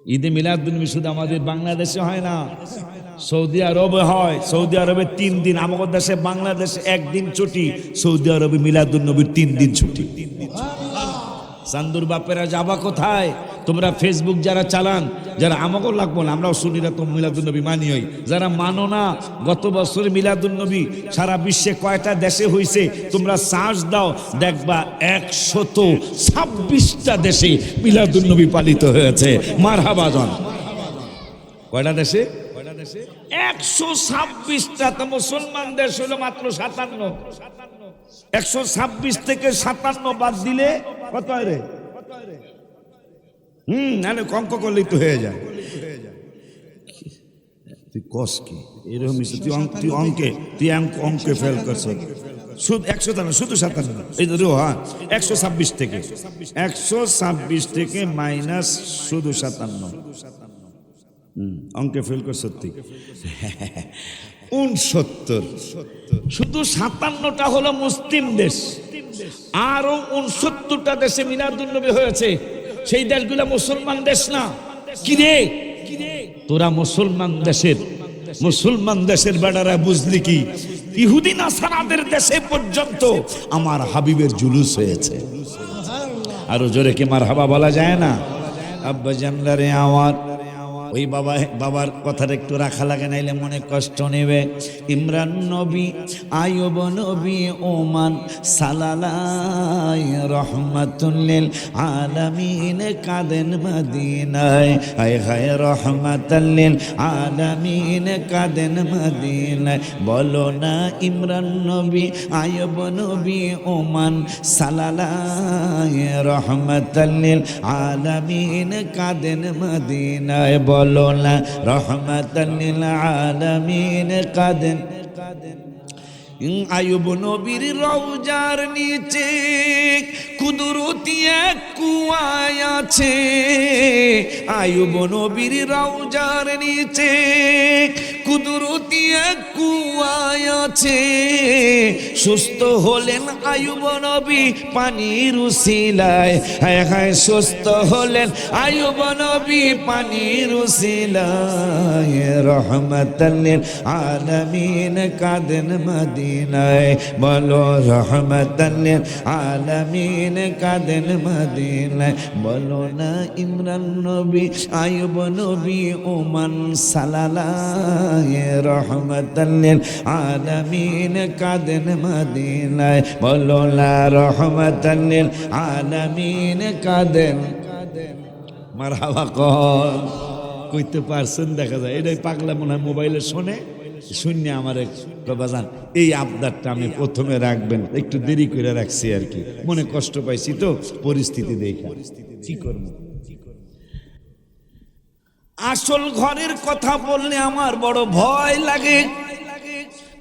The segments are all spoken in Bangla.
ঈদে মিলাদুন্নবী শুধু আমাদের বাংলাদেশে হয় না, সৌদি আরবে হয়। সৌদি আরবে 3 দিন, আমাদের দেশে বাংলাদেশে 1 দিন ছুটি, সৌদি আরবে মিলাদুন্নবীর 3 দিন ছুটি। চান্দুর বাপেরা যাবা কোথায়? তোমরা ফেসবুক যারা চালান, যারা আমাকেও লাগবো না, আমরাও সুন্নিরা তো মিলাদুন্নবী মানি হই, যারা মানো না, গত বছর মিলাদুন্নবী সারা বিশ্বে কয়টা দেশে হয়েছে তোমরা সার্চ দাও, দেখবা 126টা দেশে মিলাদুন্নবী পালিত হয়েছে। মারহাবা জন। কয়টা দেশে? 126টা। তো মুসলমান দেশ হলো মাত্র 57। 126 থেকে 57 বাদ দিলে কত হয় রে? নাহলে অঙ্ক করলেই তো হয়ে যায়। তুই কস কি এরকম? তুই অঙ্কে ফেল করছ। শুধু 100 শুধু 57, এই ধরো। হ্যাঁ, 126 থেকে মাইনাস শুধু 57। অঙ্কে ফেল কর সত্যি। 69। শুধু 57টা হলো মুসলিম দেশ, আরো 69টা দেশে মিলাদুন্নবী হয়েছে। সেই দেশগুলো মুসলমান দেশ না। কি রে তোরা মুসলমান দেশের বেড়ারা বুঝলি কি? ইহুদি নাসারাদের দেশে পর্যন্ত আমার হাবিবের জুলুস হয়েছে। আরো জোরে কি মারহাবা বলা যায় না? আব্বা জানলারে আমার ওই বাবার কথাটা একটু রাখা লাগে, নাইলে মনে কষ্ট নেবে। ইমরান নবী, আয়ুব নবী, ওমান সালালাই রহমাতুল লিল আলামিন কাদেন মদিনায়। হায় হায় রহমাতুল লিল আলামিন কাদেন মদিনায়। বলো না ইমরান নবী, আয়ুব নবী, ওমান সালালাই রহমাতুল লিল আলামিন কাদেন মদিনায়। বলো না রহমাতাল লিল আলামিন কাদেন। আয়ুব নবীর রওজার নিচে কুদরতি এক কুয়া আছে। আয়ুব নবীর রওজার নিচে কুদরতি এক কুয়া আছে। সুস্থ হলেন আয়ুব নবী পানির উসিলায়। হায় হায় সুস্থ হলেন আয়ুব নবী পানির উসিলায়। রহমাতাল লিল আলামিন কাদেন মদিনায়। বলো রহমাতাল লিল আলামিন কাদেন মদিনায়। বলো না ইমরান নবী, আয়ুব নবী, ওমান সালালায় রহমাতাল লিল আলামিন কাদেন মদিনায়। বলো না রহমাতাল লিল আলামিন কাদেন। মারহাবা কর। কইতে পারছেন? দেখা যায় এটাই পাগলা মনে হয় মোবাইলে শোনে, শূন্য আমার বাজান এই আবদারটা আমি প্রথমে রাখবেন, একটু দেরি করে রাখছি আর কি, মনে কষ্ট পাইছি তো পরিস্থিতি দেখা। কি করব? আসল ঘরের কথা বললে আমার বড় ভয় লাগে,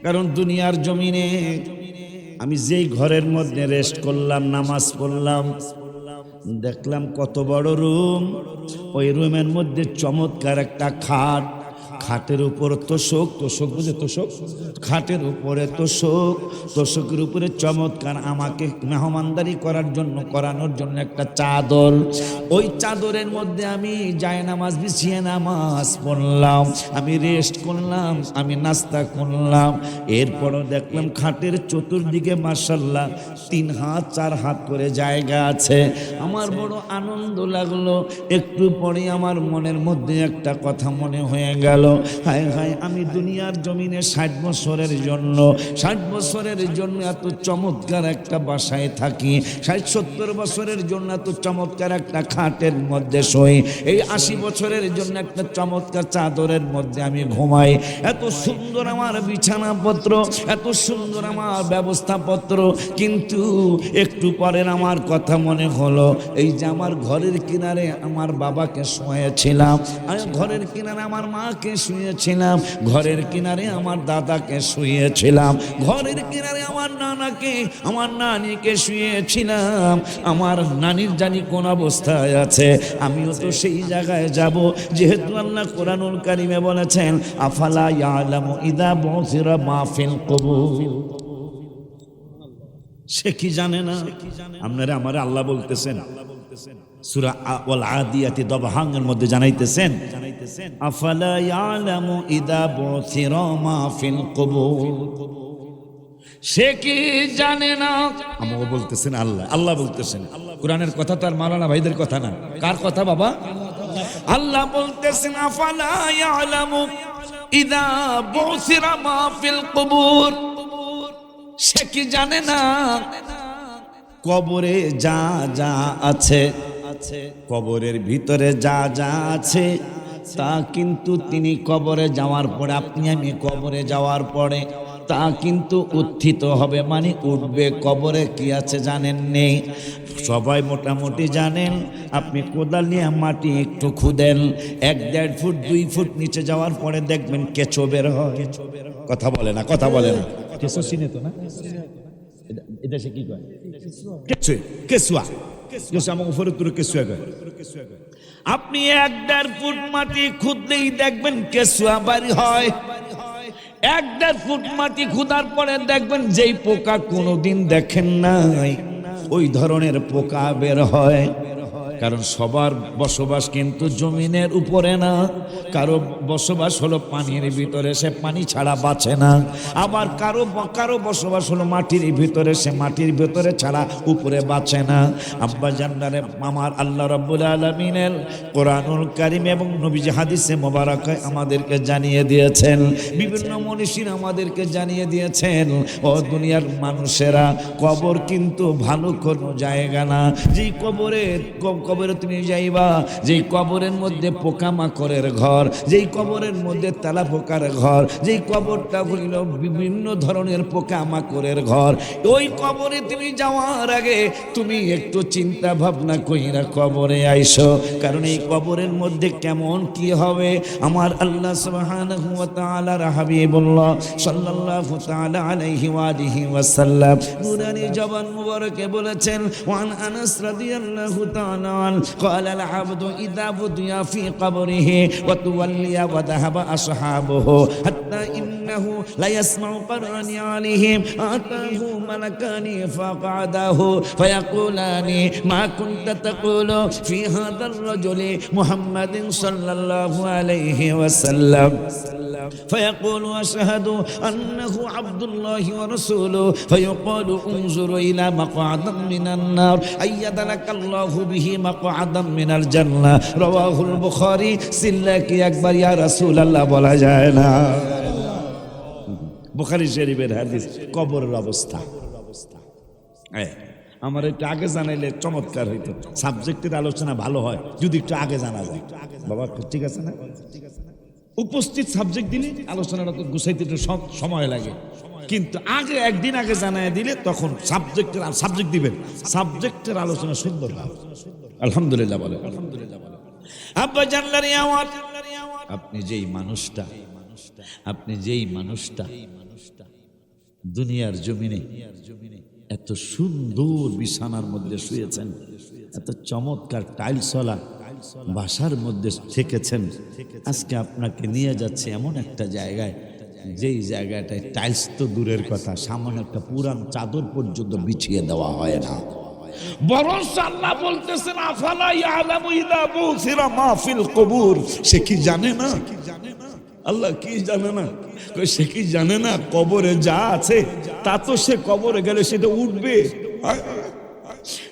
কারণ দুনিয়ার জমিনে আমি যেই ঘরের মধ্যে রেস্ট করলাম, নামাজ পড়লাম, দেখলাম কত বড় রুম। ওই রুমের মধ্যে চমৎকার একটা খাট, খাটের উপর তোষক, তোষক বুঝে তোষক, খাটের উপরে তোষক, তোষকের উপরে চমৎকার আমাকে মেহমানদারি করানোর জন্য একটা চাদর। ওই চাদরের মধ্যে আমি জায়নামাজ বিছিয়ে নামাজ পড়লাম, আমি রেস্ট করলাম, আমি নাস্তা করলাম। এরপরও দেখলাম খাটের চতুর্দিকে মাশাআল্লাহ 3 হাত 4 হাত করে জায়গা আছে। আমার বড় আনন্দ লাগলো। একটু পরে আমার মনের মধ্যে একটা কথা মনে হয়ে গেল, হায় হায় আমি দুনিয়ার জমিনে 60 বছরের জন্য এত চমৎকার একটা বাসায় থাকি, 60-70 বছরের জন্য এত চমৎকার একটা খাটের মধ্যে শোই, এই 80 বছরের জন্য একটা চমৎকার চাদরের মধ্যে আমি ঘুমাই। এত সুন্দর আমার বিছানাপত্র, এত সুন্দর আমার ব্যবস্থাপত্র, কিন্তু একটু পরের আমার কথা মনে হলো, এই যে আমার ঘরের কিনারে আমার বাবাকে শুয়েছিলাম, ঘরের কিনারে আমার মাকে শুয়েছিলাম, ঘরের কিনারে আমার দাদাকে শুয়েছিলাম, ঘরের কিনারে আমার নানাকে, আমার নানিকে শুয়েছিলাম, আমার নানির জানি কোন অবস্থায় আছে। আমিও তো সেই জায়গায় যাব, যেহেতু আল্লাহ কোরআনুল কারীমে বলেছেন আফালা ইয়ালামু ইযা বুসিরা মা ফিল কুবুর। সে কি জানে না? আপনারা আমারে আল্লাহ বলতেছেন, সূরা ওয়াল আদিয়াতি দবহাঙের মধ্যে জানাইতেছেন আফালা ইয়ালামু ইদা বুসিরা মা ফিল কুবুর, সে কি জানে না? আমাকে বলতেছেন আল্লাহ, আল্লাহ বলতেছেন। কোরআনের কথা তো আর মাওলানা ভাইদের কথা না, কার কথা বাবা? আল্লাহ বলতেছেন আফালা ইয়ালামু ইদা বুসিরা মা ফিল কুবুর, সে কি জানে না কবরে যা যা আছে, কবরের ভিতরে যা যা আছে তা কিন্তু তিনি কবরে যাওয়ার পরে, আপনি আমি কবরে যাওয়ার পরে তা কিন্তু উত্থিত হবে, মানে উঠবে। কবরে কি আছে জানেন নেই? সবাই মোটামুটি জানেন। আপনি কোদাল নিয়ে মাটি একটু খুদেন, 1-1.5 ফুট 2 ফুট নিচে যাওয়ার পরে দেখবেন কেঁচো বের হয়। কথা বলে না, কথা বলে না। কেঁচো চিনে তো না? এটা সে কি কয়? কেঁচো, কেঁচুয়া। আমাকে ফরিদপুরে কেঁচুয়া কয়। আপনি 1-1.5 ফুট মাটি খুদলেই দেখবেন কেঁচুয়া বাড়ি হয়। 1-1.5 ফুট মাটি খুদার পরে দেখবেন যেই পোকা কোনোদিন দেখেন নাই ওই ধরনের পোকা বের হয়। কারণ সবার বসবাস কিন্তু জমিনের উপরে না, কারো বসবাস হলো পানির ভিতরে, সে পানি ছাড়া বাঁচে না। আবার কারো বসবাস হলো মাটির ভিতরে, সে মাটির ভিতরে ছাড়া উপরে বাঁচে না। আব্বা জান্নারে আমার আল্লাহ রাব্বুল আলামিনের কোরআনুল কারীম এবং নবীজি হাদিসে মোবারকে আমাদেরকে জানিয়ে দিয়েছেন, বিভিন্ন মনীষী আমাদেরকে জানিয়ে দিয়েছেন, ও দুনিয়ার মানুষেরা, কবর কিন্তু ভালো কোনো জায়গা না। যেই কবরে তুমি যাইবা, যেই কবরের মধ্যে পোকামাকড়ের ঘর, যেই কবরের মধ্যে তেলা পোকার ঘর, যেই কবরটা হইল বিভিন্ন ধরনের পোকামাকড়ের ঘর, ওই কবরে তুমি যাওয়ার আগে তুমি একটু চিন্তা ভাবনা কইরা কবরে আইসো। কারণ এই কবরের মধ্যে কেমন কি হবে, আমার আল্লাহ সুবহানাহু ওয়া তাআলার হাবিবুল্লাহ সাল্লাল্লাহু তাআলা আলাইহি ওয়া আলিহি ওয়াসাল্লাম নূরানী জবান মুবারকে বলেছেন, ওয়ান আনাস রাদিয়াল্লাহু তাআলা قال العبد إذا وضع في قبره وتولي وذهب أصحابه حتى إنه لا يسمع قرآن عليهم آتاه ملكان فقعده فيقولان ما كنت تقول في هذا الرجل محمد صلى الله عليه وسلم فيقول أشهد أنه عبد الله ورسوله فيقال انظر إلى مقعد من النار أيد لك الله به مقعدا من الجنة رواه البخاري সিল্লাকি একবার ইয়া রাসূলুল্লাহ বলা যায় না। বুখারী শরীফের হাদিস, কবরের অবস্থা। আমার একটু আগে জানাইলে চমৎকার হইতো, সাবজেক্টের আলোচনা ভালো হয় যদি একটু আগে জানা যায়। বাবা ঠিক আছে না? উপস্থিত সাবজেক্ট দিলে আলোচনাটা তো গুছাইতে একটু সময় লাগে, কিন্তু আগে একদিন আগে জানায় দিলে তখন সাবজেক্ট দিবেন, সাবজেক্টের আলোচনা সুন্দর হবে। আলহামদুলিল্লাহ বলে, আলহামদুলিল্লাহ বলে। আব্বা জানলারে আমার, আপনি যেই মানুষটা দুনিয়ার জমিনে এত সুন্দর বিছানার মধ্যে শুয়েছেন, এত চমৎকার টাইলসওয়ালা বাসার মধ্যে থেকেছেন, আজকে আপনাকে নিয়ে যাচ্ছে এমন একটা জায়গায়, যেই জায়গাটায় টাইলস তো দূরের কথা, সামান্য একটা পুরান চাদর পর্যন্ত বিছিয়ে দেওয়া হয় না। বরং আল্লাহ বলতেছেন আফালা ইয়ালামু ইযা বুসিরা মা ফিল কুবুর, সে কি জানে না? আল্লাহ কি জানে না? সে কি জানে না কবরে যা আছে তা তো সে কবরে গেলে সেটা উঠবে,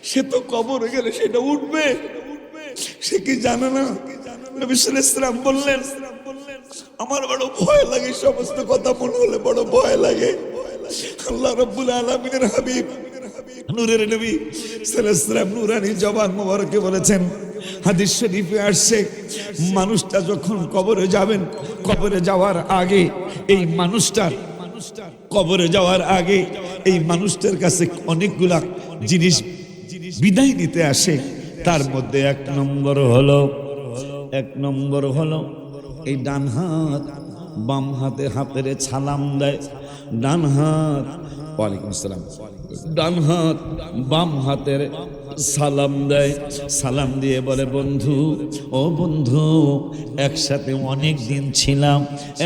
সে তো কবরে গেলে সেটা উঠবে, সে কি জানে না? নবী সাল্লাল্লাহু আলাইহি ওয়াসাল্লাম বললেন, আমার বড় ভয় লাগে, সমস্ত কথা মনে হলে বড় ভয় লাগে। আল্লাহ রাব্বুল আলামিনের হাবিব নূরের নবী সাল্লাল্লাহু আলাইহি ওয়াসাল্লাম নূরানী জবান মোবারকে বলেছেন, হাদিস শরীফে আসছে, মানুষটা যখন কবরে যাবেন, কবরে যাওয়ার আগে এই মানুষটার কবরে যাওয়ার আগে এই মানুষটার কাছে অনেকগুলা জিনিস বিদায় নিতে আসে। তার মধ্যে এক নম্বর হলো এই ডান হাত বাম হাতে হাতের সালাম দেয়, ডান হাত ওয়ালাইকুম আসসালাম ডান হাত বাম হাতের সালাম দেয়, সালাম দিয়ে বলে বন্ধু, ও বন্ধু, একসাথে অনেক দিন ছিলাম,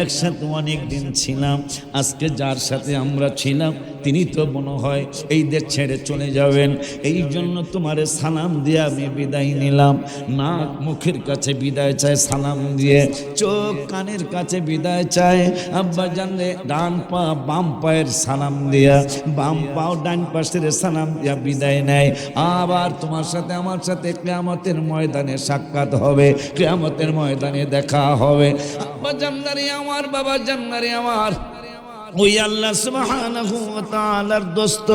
একসাথে অনেক দিন ছিলাম, আজকে যার সাথে আমরা ছিলাম তিনি তো মনে হয় এই দেশ ছেড়ে চলে যাবেন, এই জন্য তোমারে সালাম দিয়ে আমি বিদায় নিলাম। নাক মুখের কাছে বিদায় চায় সালাম দিয়ে, চোখ কানের কাছে বিদায় চায়। আব্বা জানলে ডান পা বাম পায়ের সালাম দিয়া, বাম পাও ডান পাশের সালাম দিয়া বিদায় নেয়। আবার তোমার সাথে আমার সাথে কিয়ামতের ময়দানে সাক্ষাৎ হবে, কিয়ামতের ময়দানে দেখা হবে। আব্বা জান্নারে আমার, বাবা জান্নারে আমার, ওই আল্লাহ সুবহানাহু ওয়া তাআলার দোস্ত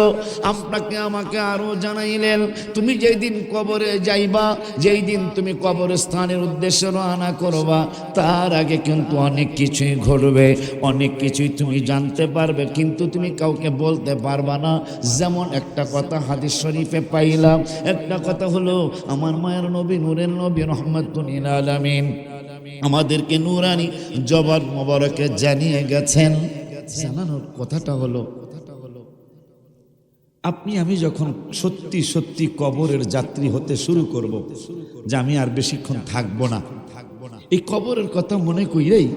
আপনাকে আমাকে আরো জানাইলেন, তুমি যেই দিন কবরে যাইবা, যেই দিন তুমি কবরস্থানের উদ্দেশ্যে রওনা করবা, তার আগে কিন্তু অনেক কিছুই ঘটবে, অনেক কিছুই তুমি জানতে পারবে, কিন্তু তুমি কাউকে বলতে পারবা না। যেমন একটা কথা হাদিস শরীফে পাইলাম, একটা কথা হলো আমার মায়ের নবী, নূরের নবী, রহমাতুল লিল আলামিন আমাদেরকে নূরানি জবান মোবারকে জানিয়ে গেছেন। জানানোর কথাটা হলো, আপনি আমি যখন সত্যি সত্যি কবরের যাত্রী হতে শুরু করব, যে আমি আর বেশিক্ষণ থাকবো না, এই কবরের কথা মনে কইরাই,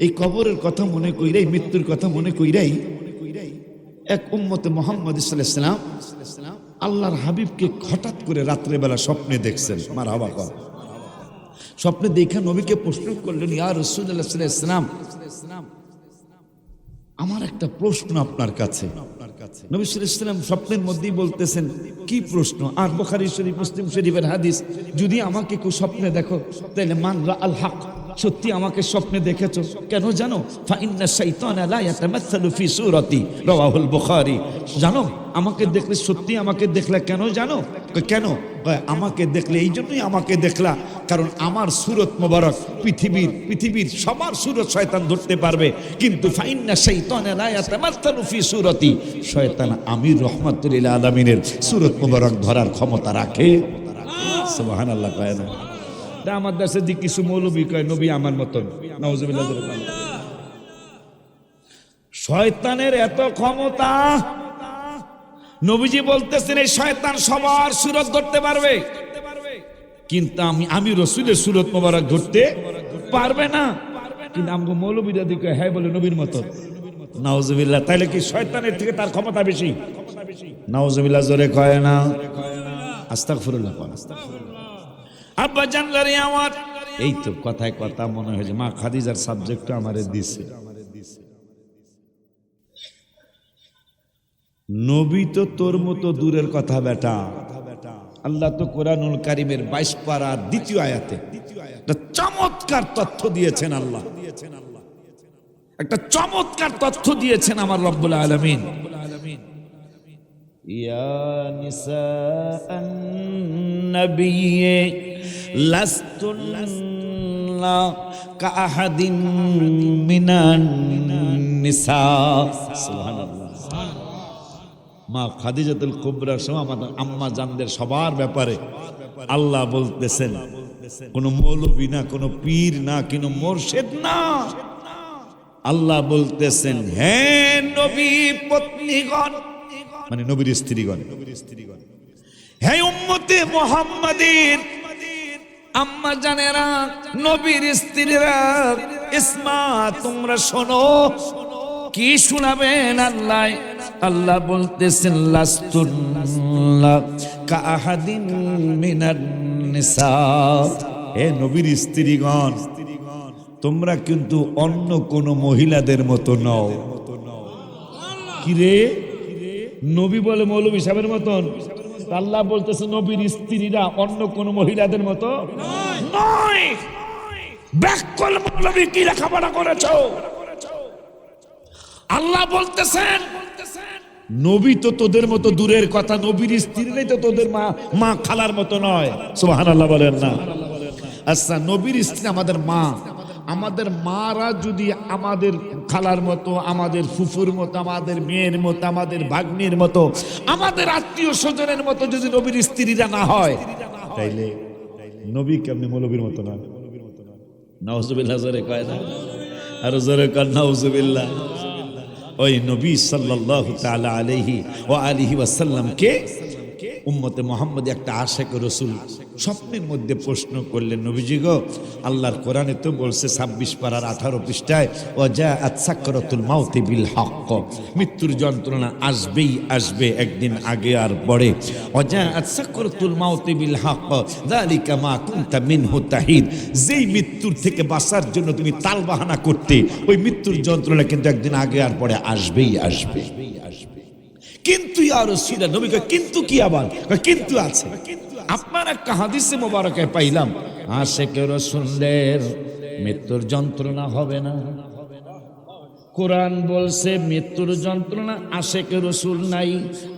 এই কবরের কথা মনে কইরাই, মৃত্যুর কথা মনে কইরাই এক উম্মতে মুহাম্মদ সাল্লাল্লাহু আলাইহি ওয়াসাল্লাম আল্লাহর হাবিবকে হঠাৎ করে রাত্রেবেলা স্বপ্নে দেখছেন। মারহাবা কর। স্বপ্নে দেখে নবীকে প্রশ্ন করলেন, ইয়া রাসূলুল্লাহ সাল্লাল্লাহু আলাইহি ওয়াসাল্লাম, আমার একটা প্রশ্ন আপনার কাছে। নবী সাল্লাল্লাহু আলাইহি ওয়াসাল্লাম স্বপ্নের মধ্যেই বলতেছেন, কি প্রশ্ন? আর বুখারী শরীফ, মুসলিম শরীফের হাদিস, যদি আমাকে কেউ স্বপ্নে দেখো তাহলে মান রাআল হক, সত্যি আমাকে স্বপ্নে দেখেছো, কেন জানো? ফা ইন্না শাইতানা লা ইয়াতামাসসালু ফি সূরাতি, রাওয়াহুল বুখারী। জানো আমাকে দেখলে, সত্যি আমাকে দেখলে, কেন জানো? কেন? আমাকে দেখলে এই জন্যই আমাকে দেখলা, কারণ আমার সূরত মোবারক পৃথিবীর সবার সূরত শয়তান ধরতে পারবে, কিন্তু ফা ইন্না শাইতানা লা ইয়াতামাসসালু ফি সূরাতি, শয়তান আমির রাহমাতুল লিল আলামিনের সূরত মোবারক ধরার ক্ষমতা রাখে। সুবহানাল্লাহ। কয় না আমার দেশে যে কিছু মৌলবী কয় নবী আমার মতন, নাউজুবিল্লাহ। শয়তানের এত ক্ষমতা, নবীজি বলতেছেন এই শয়তান সবার সূরত ধরতে পারবে, কিন্তু আমি রাসূলের সূরত মোবারক ধরতে পারবে না। কিন্তু আমগো মৌলবীরা দিকে হ্যাঁ বলে নবীর মতন, নাউজুবিল্লাহ। তাইলে কি শয়তানের থেকে তার ক্ষমতা বেশি? নাউজুবিল্লাহ জোরে কয় না, আস্তাগফিরুল্লাহ। আব্বা জানলারে আমার, এই তো কথায় কথা মনে হয় যে মা খাদিজার সাবজেক্ট আমারে দিছে। নবী তো তোর মতো দূরের কথা বেটা, আল্লাহ তো কোরআনুল কারীমের 22 পারার 2য় আয়াতে একটা চমৎকার তথ্য দিয়েছেন। আল্লাহ একটা চমৎকার তথ্য দিয়েছেন আমার রব্বুল আলামিন। ইয়া নিসাআন নবিয়্যে লাস্তুন্না কাআহাদিন মিনান নিসা। সুবহানাল্লাহ। মা খাদিজাতুল কুবরা সহ আমাদের আম্মা জানদের সবার ব্যাপারে আল্লাহ বলতেছেন, কোন মৌলবী না, কোন পীর না, কোন মুর্শিদ না, আল্লাহ বলতেছেন, হে নবী পত্নীগণ, মানে নবীর স্ত্রীগণ, হে উম্মতে মুহাম্মাদের আম্মা জানেরা, নবীর স্ত্রীরা, ইসমা, তোমরা শোনো। কি শোনাবেন? আল্লাহ বলতেছেন, লাস্তুন্না কাআহাদিন মিনান নিসা, হে নবীর স্ত্রীগণ, তোমরা কিন্তু অন্য কোন মহিলাদের মতো নও। কি রে, নবী বলে মৌলভী সাহেবের মতন, আল্লাহ বলতেছে নবীর স্ত্রীরা অন্য কোন মহিলাদের মতো নয়। ব্যাকল মৌলভী কি লেখাপড়া করেছো? আল্লাহ বলতেছেন নবী তো তোদের মতো দূরের কথা, নবীর স্ত্রীরাই তো তোদের মা খালার মতো নয়। সুবহানাল্লাহ বলেন না? আচ্ছা, নবীর স্ত্রী আমাদের মা, আমাদের মারা যদি আমাদের খালার মতো, আমাদের ফুফুর মতো, আমাদের মেয়ের মতো, আমাদের ভাগ্নির মতো, আমাদের আত্মীয় স্বজনের মতো যদি নবীর স্ত্রীরা না হয়, তাইলে নবী কেমনি মৌলবীর মতো না? নাউজুবিল্লাহ জোরে কয় না, আর জোরে কয় নাউজুবিল্লাহ। ওই নবী সাল্লাল্লাহু তাআলা আলাইহি ওয়া আলিহি ওয়াসাল্লামকে উম্মতে মুহাম্মদ একটা আশিক রাসূল স্বপ্নের মধ্যে প্রশ্ন করলেন, নবীজি গো, আল্লাহর কোরআনে তো বলছে 26 পারার 18 পৃষ্ঠায় ওয়াজাআত সাকরাতুল মাউতি বিল হক, মৃত্যুর যন্ত্রণা আসবেই আসবে, একদিন আগে আর পরে। ওয়াজাআত সাকরাতুল মাউতি বিল হক যালিকা মা কুনতা মিনহু তাহিদ, যেই মৃত্যুর থেকে বাঁচার জন্য তুমি তালবাহানা করতে, ওই মৃত্যুর যন্ত্রণা কিন্তু একদিন আগে আর পরে আসবেই আসবে। কিন্তু ইয়া রাসূলুল্লাহ, নবী কয় কিন্তু কি আবার? কিন্তু আছে। আপনার একটা হাদিসে মোবারকে পাইলাম আশিকে রাসূলের মৃত্যুর যন্ত্রণা হবে না। কোরআন বলছে মৃত্যুর যন্ত্রণা আশিকে রাসূল নাই,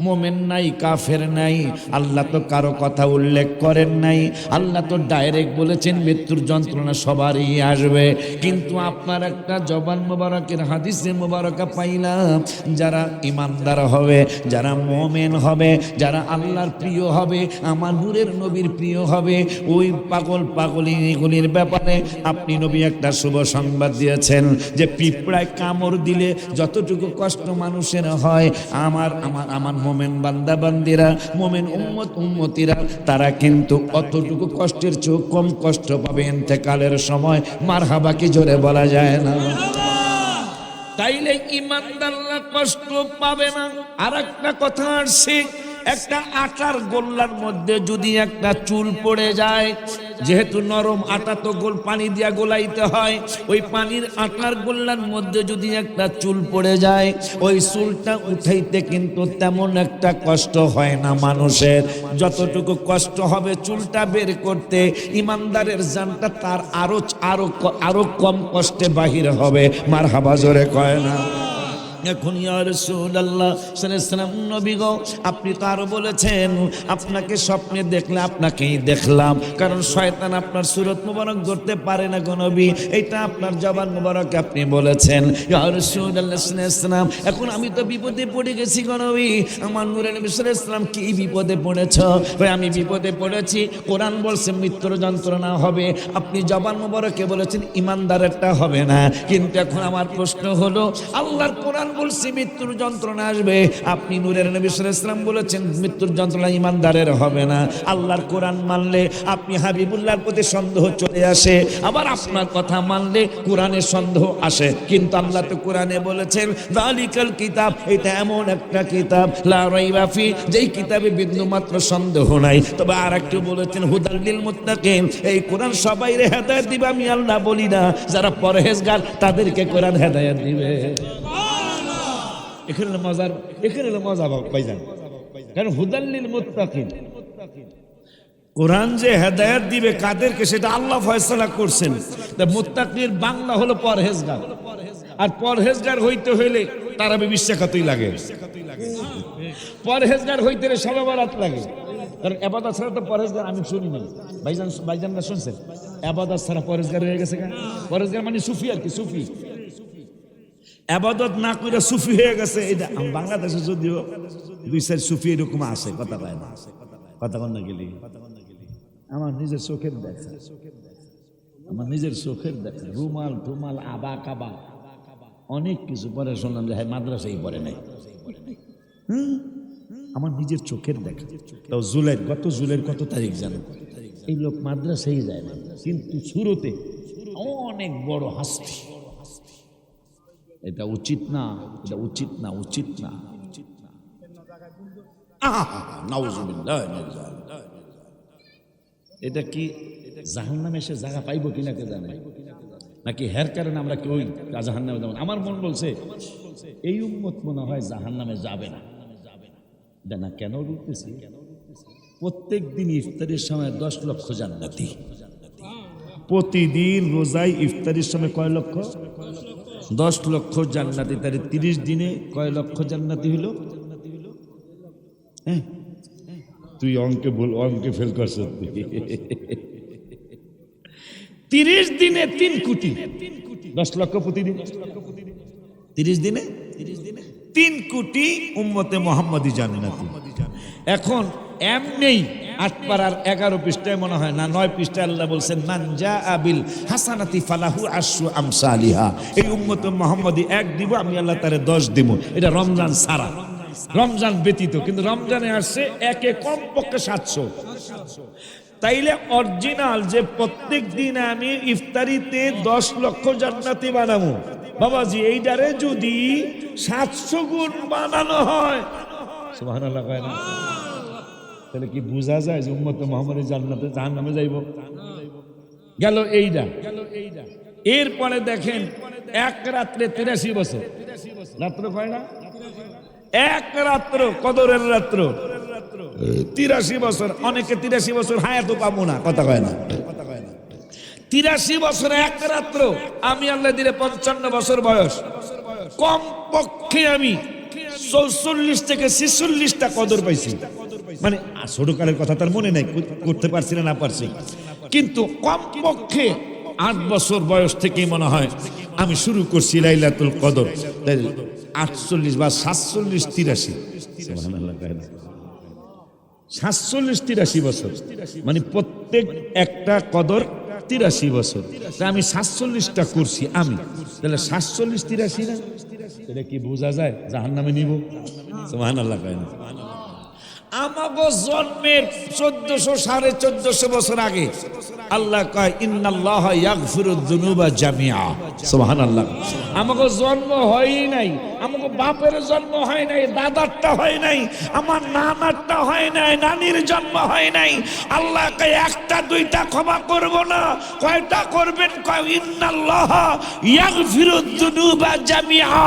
মুমিন নাই, কাফের নাই। আল্লাহ তো কারো কথা উল্লেখ করেন নাই, আল্লাহ তো ডাইরেক্ট বলেছেন মৃত্যুর যন্ত্রণা সবারই আসবে। কিন্তু আপনার একটা জবান মোবারকের হাদিসে মোবারকা পাইলাম, যারা ইমানদার হবে, যারা মুমিন হবে, যারা আল্লাহর প্রিয় হবে, আমার নূরের নবীর প্রিয় হবে, ওই পাগল পাগলিগুলির ব্যাপারে আপনি নবী একটা শুভ সংবাদ দিয়েছেন যে পিঁপড়ায় কামড় দিলে যতটুকু কষ্ট মানুষের হয়, আমার মোমেন বান্দা বান্দিরা, মোমেন উম্মতিরা, তারা কিন্তু অতটুকু কষ্টের চেয়ে কম কষ্ট পাবে ইন্তেকালের সময়। মারহাবা কি জোরে বলা যায় না? তাইলে ইমানদাররা কষ্ট পাবে না। আর একটা কথা আসছে, একটা আটার গোল্লার মধ্যে যদি একটা চুল পড়ে যায়, যেহেতু নরম আটা তো পানি দিয়া গোলাইতে হয়, ওই পানির আটার গোল্লার মধ্যে যদি একটা চুল পড়ে যায়, ওই চুলটা উঠাইতে কিন্তু তেমন একটা কষ্ট হয় না মানুষের। যতটুকু কষ্ট হবে চুলটা বের করতে, ইমানদারের জানটা তার আরো কম কষ্টে বাহির হবে। মারহাবা জোরে কয় না? এখন ইয়া রাসূলুল্লাহ সাল্লাল্লাহু আলাইহি ওয়াসাল্লাম, নবী গো, আপনি তো আরো বলেছেন আপনাকে স্বপ্নে দেখলে আপনাকেই দেখলাম, কারণ শয়তান আপনার সুরত মুবারক ধরতে পারে না গো নবী, এটা আপনার জবান মুবারক আপনি বলেছেন। ইয়া রাসূলুল্লাহ সাল্লাল্লাহু আলাইহি ওয়াসাল্লাম, এখন আমি তো বিপদে পড়ে গেছি গো নবী। আমার নূরের নবী সাল্লাল্লাহু আলাইহি ওয়াসাল্লাম, কি বিপদে পড়েছো? ভাই আমি বিপদে পড়েছি, কোরআন বলছে মৃত্যুর যন্ত্রণা হবে, আপনি জবান মুবারকে বলেছেন ইমানদারেরটা হবে না। কিন্তু এখন আমার প্রশ্ন হলো, আল্লাহর কোরআন বলছে মৃত্যুর যন্ত্রণা আসবে, আপনি নূরের নবী সাল্লাল্লাহু আলাইহি ওয়াসাল্লাম বলেছেন মৃত্যুর যন্ত্রণা ইমানদারের হবে না। আল্লাহর কোরআন মানলে আপনি হাবিবুল্লাহর প্রতি সন্দেহ চলে আসে, আবার আপনার কথা মানলে কোরআনে সন্দেহ আসে। কিন্তু আল্লাহ তো কোরআনে বলেছেন যালিকাল কিতাব, এটা এমন একটা কিতাব লা রাইবা ফি, যেই কিতাবে বিন্দুমাত্র সন্দেহ নাই। তবে আর একটু বলেছেন হুদাল লিল মুত্তাকিন, এই কোরআন সবাইরে হেদায়েত দিবে, আমি আল্লাহ বলি না, যারা পরহেজগার তাদেরকে কোরআন হেদায়েত দিবে। এখানে মজা ভাইজান, কারণ হুদাল্লিল মুত্তাকিন, কোরআন যে হেদায়েত দিবে কাদেরকে সেটা আল্লাহ ফয়সালা করছেন। মুত্তাকির বাংলা হলো পরহেজগার, আর পরহেজগার হইতে হইলে তারাবি 20 রাকাতই লাগে, পরহেজগার হইতে শবে বরাত লাগে। কারণ ইবাদত ছাড়া তো পরহেজগার আমি শুনি না। ভাইজান না শুনছেন ইবাদত ছাড়া পরহেজগার হয়ে গেছে? পরহেজগার মানে সুফি, আর কি সুফি, আবাদত না করে সুফি হয়ে গেছে। এটা বাংলাদেশে যদিও 2-4 সুফি এরকম আছে, কথা পায় না, কথা কন না গেলি। আমার নিজের চোখের দেখা, আমার নিজের চোখের দেখা, রুমাল টুমাল আবা কাবা অনেক কিছু পরে শুনলাম যে হ্যাঁ মাদ্রাসাই পড়ে নাই। আমার নিজের চোখের দেখা। তাও গত জুলাইয়ের কত তারিখ জানো? এই লোক মাদ্রাসাই যায় না, কিন্তু শুরুতে অনেক বড় হাস্তি। এটা উচিত না, এটা উচিত না, উচিত না। এটা কি জাহান্নামে সে জায়গা পাইব কিনা কে জানে, নাকি হের কারণে আমরা কি ওই জাহান্নামে যাব? আমার মন বলছে এই উম্মত মনে হয় জাহান্নামে যাবে না। না কেন বলতেছি, প্রত্যেক দিন ইফতারের সময় 10 লক্ষ জান্নাতি, প্রতিদিন রোজায় ইফতারের সময় কয় লক্ষ? 10 লক্ষ জান্নাতি। তাহলে 30 দিনে কয় লক্ষ জান্নাতি হলো? হ্যাঁ তুই অঙ্কে ফেল করছ। 30 দিনে 3 কোটি, 10 লক্ষ প্রতিদিন, 30 দিনে 3 কোটি উম্মতে মুহাম্মাদি জান্নাতি। এখন এমনি 8 পারার 11 পৃষ্ঠায় মনে হয় না 9 পৃষ্ঠায় আল্লাহ বলছেন মান জাআ বিল হাসানাতি ফালাহু আশরু আমসালিহা। এই উম্মত মুহাম্মদী 1 দিব, আমি আল্লাহ তারে 10 দিব। এটা রমজান ছাড়া, রমজান ব্যতীত। কিন্তু রমজানে আসছে একে কমপক্ষে 700। তাইলে অরিজিনাল যে প্রত্যেক দিন আমি ইফতারিতে 10 লক্ষ জান্নাতি বানাবো, বাবাজি এইটারে যদি 700 গুণ বানানো হয়, সুবহানাল্লাহ কয় না, তাহলে কি বোঝা যায় যে উম্মতে মুহাম্মদের জান্নাতে জাহান্নামে যাইব? গেল এইটা। এরপরে দেখেন এক রাত্রে 83 বছর, রাত্র কয় না, এক রাত্র কদরের রাত্র 83 বছর। অনেকে 83 বছর হায়াতও পাবো না, কথা কয় না। 83 বছর এক রাত্র, আমি আল্লাহ দিলে 55 বছর বয়স, কমপক্ষে আমি 44 থেকে 46টা কদর পাইছি। মানে ছোটকালের কথা তার মনে নাই, করতে পারছি না পারছি, কিন্তু কমপক্ষে 8 বছর বয়স থেকেই মনে হয় আমি শুরু করছি লাইলাতুল কদর। 48 বা 47 83, 47 83 বছর, মানে প্রত্যেক একটা কদর 83 বছর। আমি 47টা করছি আমি, তাহলে 47 83 না, এটা কি বোঝা যায় জাহান্নামে নিব? সুবহানাল্লাহ কয় না। আমাগো জন্মের 1400 1450 বছর আগে আল্লাহ কয় ইন্নাল্লাহা ইয়াগফিরুয যুনুবা জামিআ। সুবহানাল্লাহ। আমাগো জন্ম হয়ই নাই, আমাগো বাপের জন্ম হয় নাই, দাদারটা হয় নাই, আমার নানারটা হয় নাই, নানির জন্ম হয় নাই। আল্লাহ কয় একটা দুইটা ক্ষমা করব না, কয়টা করবেন? কয় ইন্নাল্লাহা ইয়াগফিরুয যুনুবা জামিআ।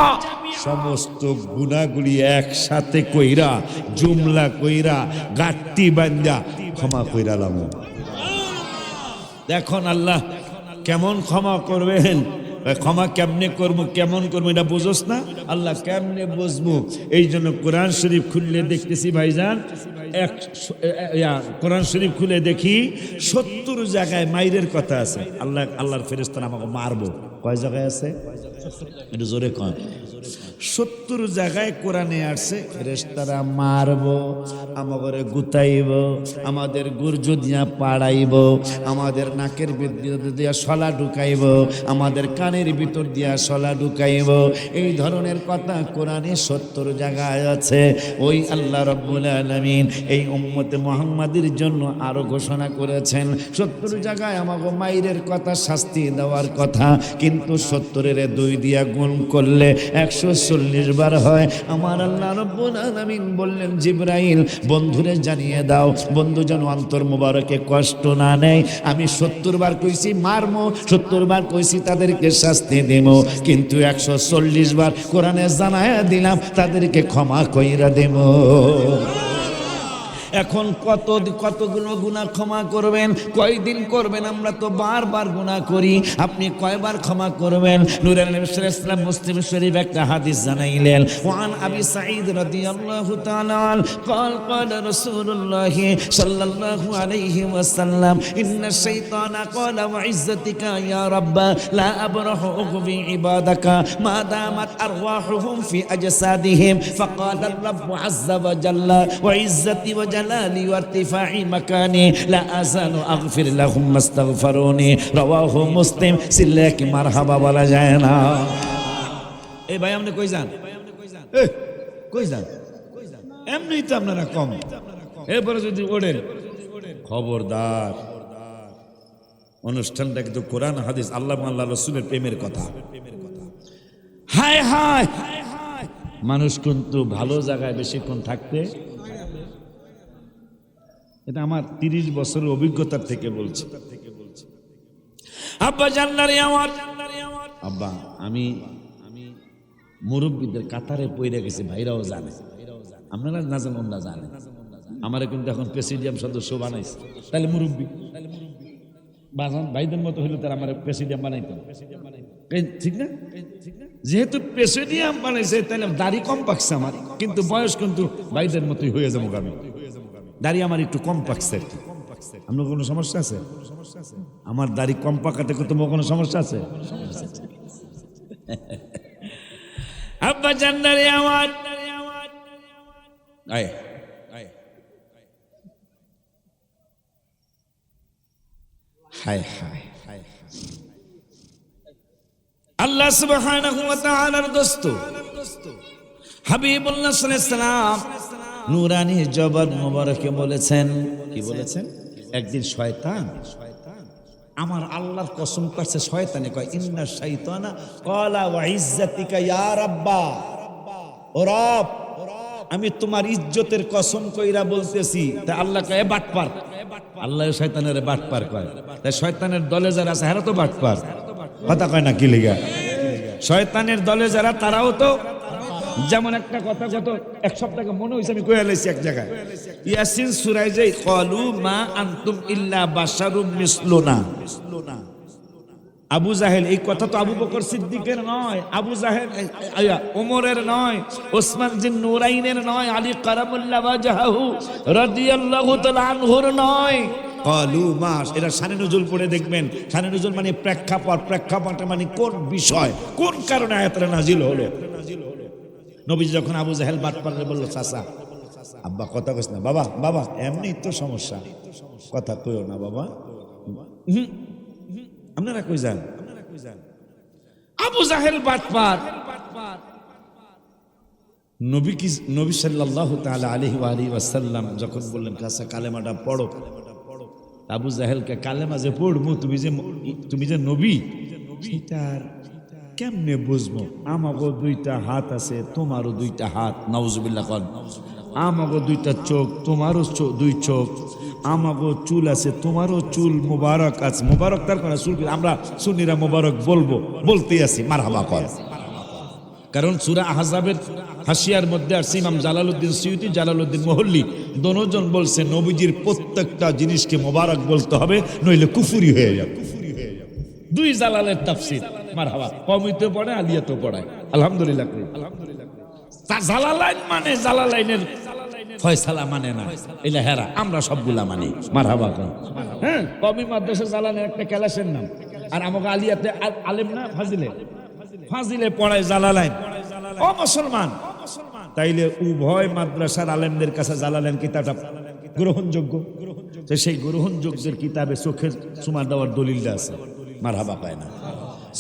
সমস্ত গুনাহগুলি একসাথে কইরা, জুমলা কইরা, গাট্টি বান্ধা ক্ষমা কইরালাম। দেখুন আল্লাহ কেমন ক্ষমা করবেন। ক্ষমা কেমনে করবো, কেমন করবো এটা বুঝোস না, আল্লাহ কেমনে বুঝবো? এই জন্য কোরআন শরীফ খুললে দেখতেছি ভাইজান, কোরআন শরীফ খুলে দেখি 70 জায়গায় মাইরের কথা আছে। আল্লাহর ফেরেশতারা আমাকে মারবো। কয় জায়গায় আছে? একটু জোরে কয়। 70 জায়গায় কোরআনে আসছে ফেরেশতারা মারবো, আমাদের গুতাইব, আমাদের গুর্জ দিয়া পাড়াইব, আমাদের নাকের ভিতর দিয়া শলা ঢুকাইব, আমাদের কানের ভিতর দিয়া শলা ঢুকাইব। এই ধরনের কথা কোরআনে 70 জায়গায় আছে। ওই আল্লাহ রাব্বুল আলামিন এই উম্মতে মুহাম্মাদের জন্য আরো ঘোষণা করেছেন 70 জায়গায় আমাকে মাইরের কথা, শাস্তি দেওয়ার কথা, কিন্তু 70-এর 2 দিয়া গুণ করলে 140 বার হয়। আমার আল্লাহ রাব্বুল আলামিন বললেন জিবরাইল বন্ধুরে জানিয়ে দাও, বন্ধু যেন অন্তর মোবারকে কষ্ট না নেয়। আমি 70 বার কইছি মারমো, 70 বার কইছি তাদেরকে শাস্তি দেব, কিন্তু 140 বার কোরআনে জানায়া দিলাম তাদেরকে ক্ষমা কইরা দেব। এখন কতগুলো গুনাহ ক্ষমা করবেন? কয়দিন করবেন? আমরা তো বারবার গুনাহ করি, আপনি কয়বার ক্ষমা করবেন? নূরে নবী সাল্লাল্লাহু আলাইহি ওয়াসাল্লাম মুসলিম শরীফ একটা হাদিস জানাইলেন, ওয়ান আবি সাঈদ রাদিয়াল্লাহু তাআলা قال قال رسول الله صلى الله عليه وسلم ان الشيطان قال وعزتك يا رب لا ابرح اغوي عبادك ما دامت ارواحهم في اجسادهم فقال الرب عز وجل وعزتي وجلالي وارتفاع مكاني لا ازال اغفر لهم ما استغفروني رواه مسلم। সিল্লে কি মারহাবা বলা যায় না? এই ভাই আপনি কই যান? কই যান? এমনি তো আপনারা কম, এরপরে যদি ওড়েন খবরদার। অনুষ্ঠানটা কিন্তু কোরআন হাদিস আল্লাহ আল্লাহ রসুলের প্রেমের কথা। হায় হায়, মানুষ কিন্তু ভালো জায়গায় বেশিক্ষণ থাকতে, এটা আমার 30 বছরের অভিজ্ঞতার থেকে বলছি। আব্বা জান্নারি আমার আব্বা, আমি মুরব্বীদের কাতারে পইরা গেছি, ভাইরাও জানে, আপনারা না জানেন না জানে। আমার কিন্তু এখন প্রেসিডিয়াম সদস্য বানাইছে, তাহলে মুরব্বী ভাইদের মতো হইলে তার আমার প্রেসিডিয়াম বানাইতেন, ঠিক না? যেহেতু প্রেসিডিয়াম বানাইছে তাহলে দাড়ি কম পাকছে আমার, কিন্তু বয়স কিন্তু ভাইদের মতোই হয়ে যাবো। আমি দাড়ি আমার একটু কম পাকছে আর কি। আপনার কোনো সমস্যা আছে? আমার দাড়ি কম পাকাতে তোমার কোনো সমস্যা আছে? আব্বা জান্নারি আমার হায় হায়, আল্লাহ সুবহানাহু ওয়া তাআলার দোস্ত হাবিবুল্লাহ সাল্লাল্লাহু আলাইহি সাল্লাম নূরানী জবান মোবারকে বলেছেন, কি বলেছেন? একদিন শয়তান আমার আল্লাহর কসম করছে, শয়তানে কয় ইন্না শাইতানা ক্বালা ওয়া ইজ্জাতিকা ইয়া রাব্বা, ও রব আমি তোমার ইজ্জতের কসম কইরা বলতেছি। তা আল্লাহ কয় বাটপার, আল্লাহ শয়তানের বাটপার কয়। তাই শয়তানের দলে যারা আছে হেরা তো বাটপার, কথা কয় না কি লিগা? শয়তানের দলে যারা তারাও তো, যেমন একটা কথা গত এক সপ্তাহ মনে হয়েছে আমি কইয়া লাইছি এক জায়গায়, ইয়াসিন সূরায় যে ক্বালু মা আনতুম ইল্লা বাশারুম মিসলুনা, আবু জাহেল এই কথা তো আবু বকর সিদ্দিকের নয়, আবু জাহেল ওমরের নয়, ওসমান জিন নুরাইনের নয়, আলী কারামুল্লাহ ওয়াজহাহু রাদিয়াল্লাহু তাআলা আনহুর নয়। ক্বালু মা, এরা শানে নুজুল পড়ে দেখবেন। শানে নুজুল মানে প্রেক্ষাপট, প্রেক্ষাপট মানে কোন বিষয়, কোন কারণে আয়াতটা নাজিল হলো। নবীজি যখন আবু জাহেল বাটপারে বলল, চাচা আব্বা কথা কইস না, বাবা বাবা এমনি তো সমস্যা, কথা কইও না বাবা, আপনারা কই যান? আবু জাহেল বাটপার। নবী সাল্লাল্লাহু তাআলা আলাইহি ওয়া আলিহি ওয়াসাল্লাম যখন বললেন কাছে কালেমাটা পড়ো, আবু জাহেলকে কালেমা যে পড়বো তুমি যে নবী সেটার কেমনে বুঝবো? আমাগো দুইটা হাত আছে, তোমারও দুইটা হাত, নাউজুবিল্লাহ কন। আমাগো দুইটা চোখ, তোমারও দুই চোখ। আমাগো চুল আছে, তোমারও চুল মুবারক আছে। মুবারক তার কোন চুল, আমরা সুন্নিরা মুবারক বলবো, বলতেই আছি মারহাবা কর। কারণ সূরা আহজাবের হাসিয়ার মধ্যে আসছে, ইমাম জালালউদ্দিন সুয়ুতি, জালালউদ্দিন মুহল্লি দোনোজন বলছে নবীজির প্রত্যেকটা জিনিসকে মোবারক বলতে হবে, নইলে কুফরি হয়ে যাবে। দুই জালালের তাফসীর মারহাবা, কমিতে পড়ে আলিয়াতেও পড়ায়, আলহামদুলিল্লাহ। জালালাইন মানে জালালাইনের ফয়সালা মানে না, এলা হেরা, আমরা সবগুলা মানি, মারহাবা। হ্যাঁ, কমি মাদ্রাসা জালালের একটা ক্লাসের নাম, আর আমাকে আলিয়াতে আলেম না ফাজিলে, ফাজিলে পড়ায় জালালাইন। ও মুসলমান, তাইলে উভয় মাদ্রাসার আলেমদের কাছে জালালাইন কিতাবটা গ্রহণযোগ্য। তো সেই গ্রহণযোগ্যের কিতাবে চোখের চুমা দেওয়ার দলিলটা আছে, মারহাবা পায় না।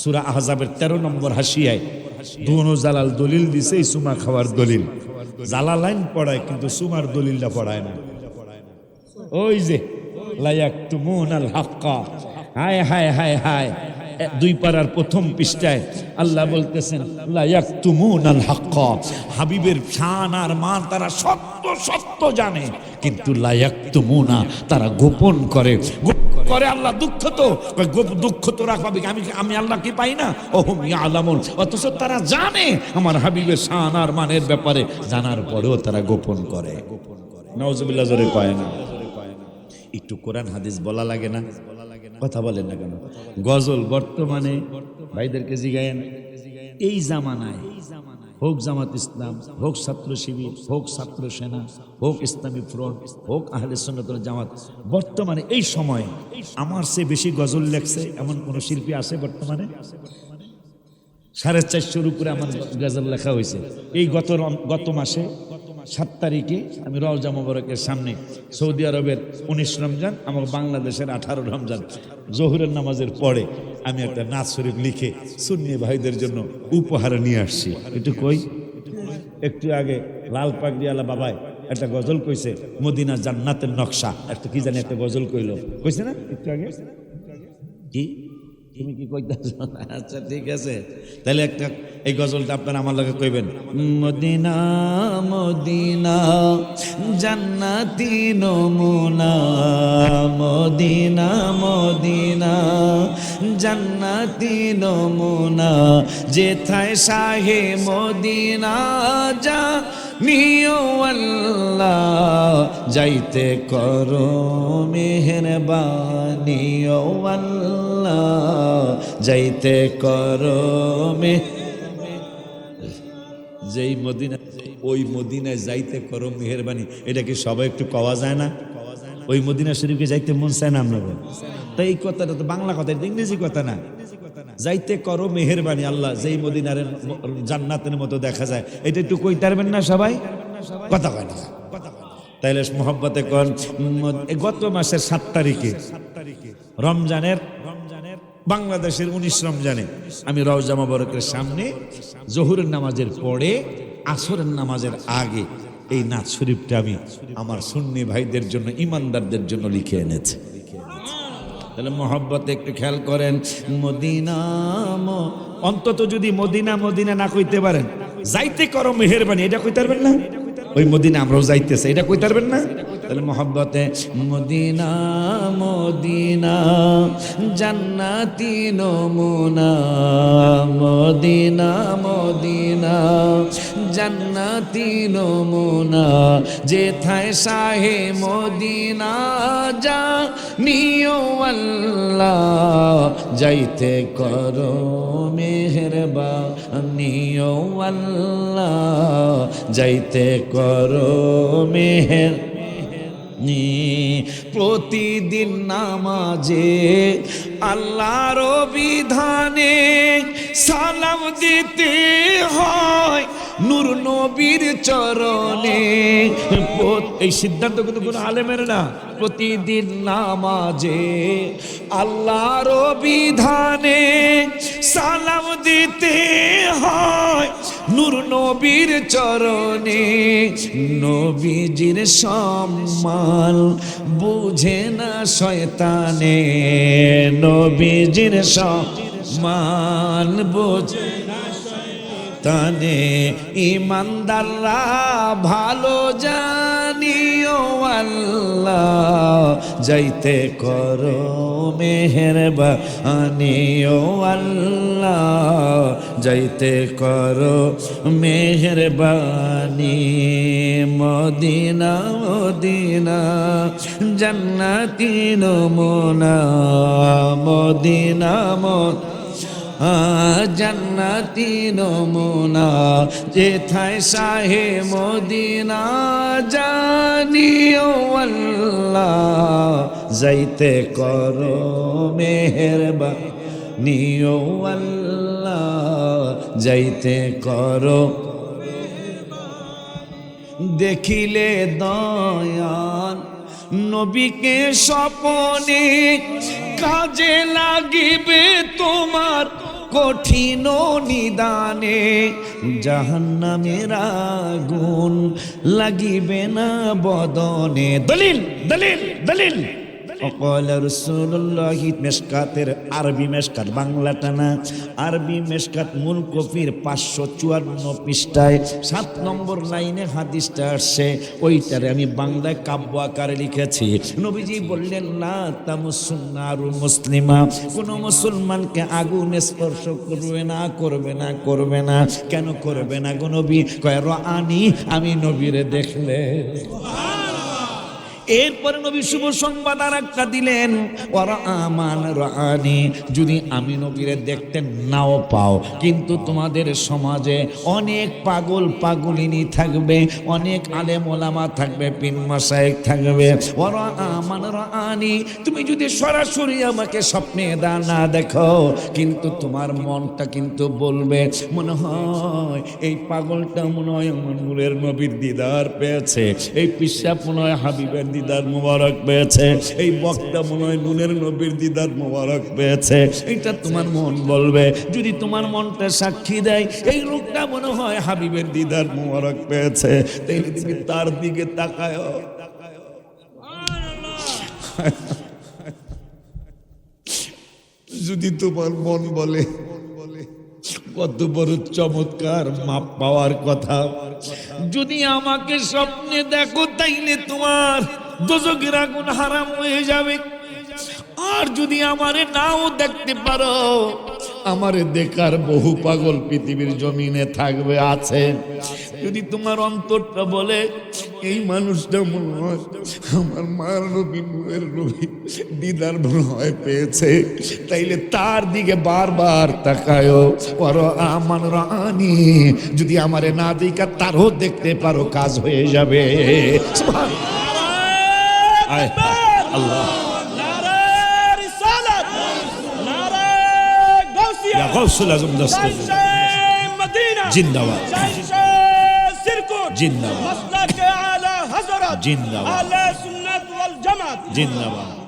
সূরা আহজাবের 13 নম্বর হাসিয়ায় দুনো জালাল দলিল দিছে, এই চুমা খাওয়ার দলিল। জালালাইন পড়ায় কিন্তু চুমার দলিলটা পড়ায় না। ওই যে লা ইয়াকতুমুনাল হাক্কা, হায় হায় হায় হায়, 2 পারার প্রথম পৃষ্ঠায় আল্লাহ বলতেছেন লা ইয়াকতুমুনাল হাক্কা, হাবিবের শান আর মান তারা সত্য সত্য জানে, কিন্তু লা ইয়াকতুমুনা, তারা গোপন করে করে। আল্লাহ দুঃখ তো, দুঃখ তো রাখবে, আমি আল্লাহ কি পাই না? ওহুম ইয়ালামুন, অথচ তারা জানে আমার হাবিবের শান আর মানের ব্যাপারে, জানার পরেও তারা গোপন করে। নাউজুবিল্লাহ, জোরে কয় না। একটু কোরআন হাদিস বলা লাগে না? কথা বলেন না কেন? গজল বর্তমানে ভাইদেরকে জিগায়েন, এই জামানায় হোক জামাত ইসলাম, হোক ছাত্র শিবির, হোক ছাত্র সেনা, হোক ইসলামী ফ্রন্ট, হোক আহলে সুন্নাত ওয়াল জামাত, বর্তমানে এই সময় আমার চেয়ে বেশি গজল লেখছে এমন কোন শিল্পী আছে বর্তমানে? 450 উপরে আমার গজল লেখা হয়েছে। এই গত মাসে 7 তারিখে আমি রওজা মোবারকের সামনে সৌদি আরবের 19 রমজান, আমার বাংলাদেশের 18 রমজান, জোহরের নামাজের পরে আমি একটা নাচ শরীফ লিখে সুন্নি ভাইদের জন্য উপহার নিয়ে আসছি। একটু কই, একটু আগে লাল পাগড়িওয়ালা বাবাই একটা গজল কইছে, মদিনা জান্নাতের নকশা, একটা কি জানি একটা গজল কইলো, কইছে না একটু আগে? কি তুমি কি কইতাছো? আচ্ছা ঠিক আছে, তাহলে একটা এই গজলটা আপনারা আমার লগে কইবেন। মদিনা মদিনা জান্নাতি নমুনা, মদিনা মদিনা জান্নাতি নমুনা, যেথায় শাহে মদিনা যা নিও আল্লাহ, যাইতে করো মেহেরবানি ও আল্লাহ, যাইতে করো যেই মদিনা, ওই মদিনায় যাইতে করো মেহেরবানি। এটা কি সবাই একটু কওয়া যায় না? ওই মদিনা শরীফকে যাইতে মন চায় না আপনাদের? তাই এই কথাটা তো বাংলা কথা, এটা ইংরেজি কথা না। যাইতে করো মেহেরবানি আল্লাহ, যেই মদিনার জান্নাতের মতো দেখা যায়, এটা একটু কইতে পারবেন না সবাই? কথা কয় না, কথা কয় না। তাইলে মোহব্বতে কোন গত মাসের 7 তারিখে রমজানের বাংলাদেশের 19 রমজানে আমি রওজা মোবারকের সামনে জোহরের নামাজের পরে আসরের নামাজের আগে এই নাত শরীফটা আমি আমার সুন্নি ভাইদের জন্য, ইমানদারদের জন্য লিখে এনেছি। তাহলে মোহব্বতে একটু খেয়াল করেন। মদিনা অন্তত যদি মদিনা মদিনা না কইতে পারেন, যাইতে করো মেহেরবানি, এটা কইতে পারবেন না? ওই মদিনা আমরাও যাইতেছে, এটা কইতে পারবেন না? তাহলে মোহব্বতে মদিনা মদিনা জান্নাতি নমুনা, মদিনা মদিনা জান্নাতি নমুনা, যেথায় শাহে মদিনা যা নিও আল্লাহ, যাইতে করো মেহেরবানি ও আল্লাহ, যাইতে করো মেহের। প্রতিদিন নামাজে আল্লাহর বিধানে সালাম দিতে হয় নূর নবীর চরণে। এই সিদ্ধান্ত কিন্তু কোনো আলেমের না। প্রতিদিন নামাজে আল্লাহর বিধানে সালাম দিতে হয় নূর নবীর চরণে। নবীজির সম্মান বুঝে না শয়তানে, নবীজির সম্মান বুঝে না শয়তানে। ইমানদাররা ভালো জানিও আল্লাহ, যাইতে করো মেহেরবানি ও আল্লাহ, যাইতে করো মেহেরবানি। মদিনা মদিনা জান্নাতি নমুনা, মদিনা জান্নাতি নমুনা, যেথায় শাহে মদিনা জানিও আল্লাহ, যাইতে করো মেহেরবানি ও আল্লাহ, যাইতে করো। দেখিলে দয়াল নবীকে স্বপনে, কাজে লাগিবে তোমার কঠিন নিদানে। জাহান্নামের আগুন লাগিবে না বদনে। দলিল দলিল দলিল। وقال رسول الله মেশকাতের আরবি মেশকাত, বাংলাটা না, আরবি মেশকাত মূল কপির 554 পৃষ্ঠায় 7 নম্বর লাইনে হাদিসটা আসছে। ওইটারে আমি বাংলায় কাব্য আকারে লিখেছি। নবীজি বললেন, লা তামুসুন্নারু মুসলিমা, কোন মুসলমানকে আগুন স্পর্শ করবে না, করবে না, করবে না। কেন করবে না গো নবী? কয় রাআনি, আমি নবীরে দেখলে। এরপরে নবী শুভ সংবাদ আর একটা দিলেন, ওরা আমান রাআনি, যদি আমি নবীরে দেখতে নাও পাও, কিন্তু তোমাদের সমাজে অনেক পাগল পাগলিনী থাকবে, অনেক আলেম ওলামা থাকবে, পীর মাশায়েখ থাকবে। ওরা আমান রাআনি, তুমি যদি সরাসরি আমাকে স্বপ্নে না দেখো, কিন্তু তোমার মনটা কিন্তু বলবে, মনে হয় এই পাগলটা মনে হয় আমার নূরের নবীর দিদার পেয়েছে, এই পিসা মনে হয় হাবিবের দিদার মুবারক পেয়েছে, এই বক্তা মনে হয় নুনের নবীর দিদার মুবারক পেয়েছে। এটা তোমার মন বলবে। যদি তোমার মনটা সাক্ষী দেয় এই লোকটা মনে হয় হাবিবের দিদার মুবারক পেয়েছে, তাইলে তুমি তার দিকে তাকায়। যদি তোমার মন বলে কত বড় চমৎকার মাপ পাওয়ার কথা, যদি আমাকে স্বপ্নে দেখো তাইলে তোমার দোজখের আগুন হারাম হয়ে যাবে। আর যদি আমারে নাও দেখতে পারো, আমারে দেখার বহু পাগল পৃথিবীর জমিনে থাকবে, আছে। যদি তোমার অন্তরটা বলে এই মানুষটা মনে হয় আমার মার নবী নূরের নবী দিদার মনে হয় পেয়েছে, তাইলে তার দিকে বারবার তাকায়ও। পর আমান রাআনি, যদি আমারে না দেখা তারও দেখতে পারো, কাজ হয়ে যাবে। আল্লাহ গৌসুল আজম দস্তগীর জিন্দাবাদ, জিন্দাবাদ। জিন্দাবাদ, জিন্দাবাদ, আহলে সুন্নাত ওয়াল জামাত জিন্দাবাদ।